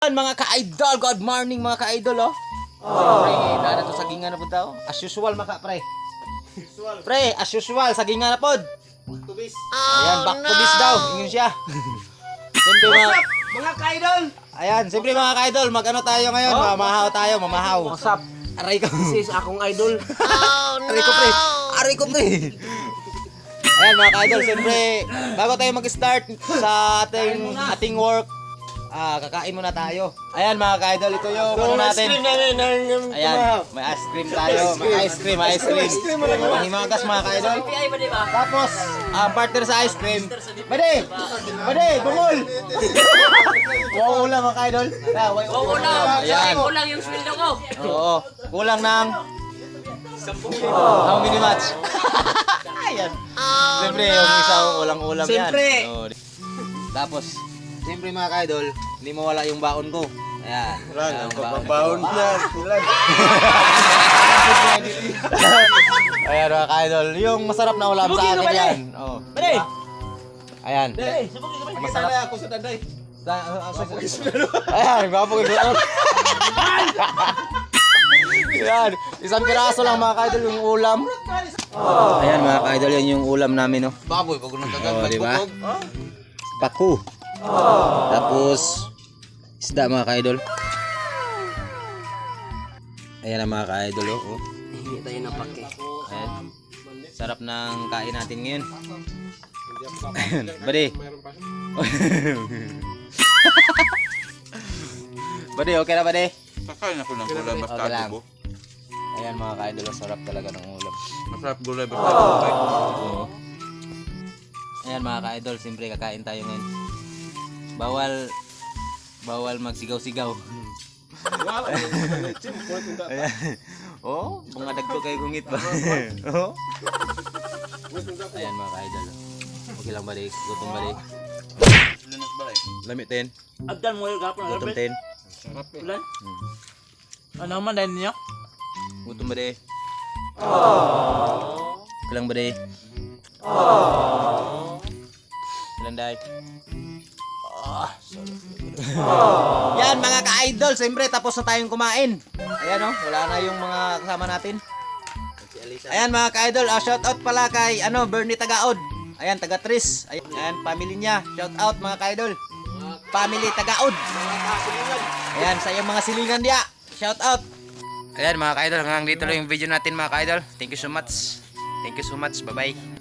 Ayan mga ka-idol, good morning mga ka-idol oh. Pre, dana to sagingan na po tao. As usual maka pre. Pre, as usual sagingan na pod. Tubis. Ayan, back to this daw. Ingon siya. Siyempre Mga ka-idol. ayan, siyempre mga ka-idol, mag-ano tayo ngayon? Mamahaw tayo, mamahaw. What's up? Aray ko. This is akong idol. Aray ko pre. Aray ko pre. Ayan mga ka-idol, siyempre bago tayo mag-start sa ating work, kakain muna tayo. Ayan mga ka-idol, ito yung ano natin. Ayan, may ice cream tayo. May ice cream. Himagas mga ka-idol. Tapos, ang partner sa ice cream. Bade, bungol. Wow ulam mga ka-idol. Ayan. Kulang yung sweldo ko. Oo, kulang ng how many match? Ayan. Siyempre, yung isang ulang-ulam yan. Siyempre. Oo. Tapos, siyempre mga ka-idol, hindi mawala yung baon ko. Ayan. Ang Baon niya. Ayan mga ka-idol, yung masarap na ulam sa akin yan. Oh. Ayan. Masarap ako sa daday. Ayan, gwapo ko doon. Ayan, isang piraso lang mga ka-idol yung ulam. Ayan mga ka-idol, yan yung ulam namin oh. Baboy, pag unang Oh, di ba? Paku. Tapos isda mga ka-idol. Ayan ang mga ka-idol oh. Hindi tayo ng pake. Ayan. Sarap ng kain natin ngayon. Bade. Bade, okay na bade? Kakain ako ng gulay basta Okay lang. adobo. Ayan mga ka-idol, sarap talaga ng ulam. Masarap gulay basta adobo. Oo. Ayan mga ka-idol, siyempre kakain tayo ngayon. Bawal magsigaw-sigaw. Ayan. Oh, mga dagko kay gungit ba? Oh. Ayan mga ka-idol. Okay lang ba di? Gutom ba di? Linas balay. Lamit din. Agdan mo yung gapon. Gutom din. Ulan? Ano man dahil niya? Gutom ba di? Okay lang ba di? Ilan day? Yan mga ka-idol, siyempre tapos na tayong kumain. Ayan oh, wala na yung mga kasama natin. Ayan mga ka-idol, shout out pala kay Bernie Tagaod. Ayan, taga Tris. Ayan, family niya. Shout out mga ka-idol. Family Tagaod. Ayan, sa iyong mga silingan diya. Shout out. Ayan mga ka-idol, hanggang dito lang yung video natin mga ka-idol. Thank you so much. Bye-bye.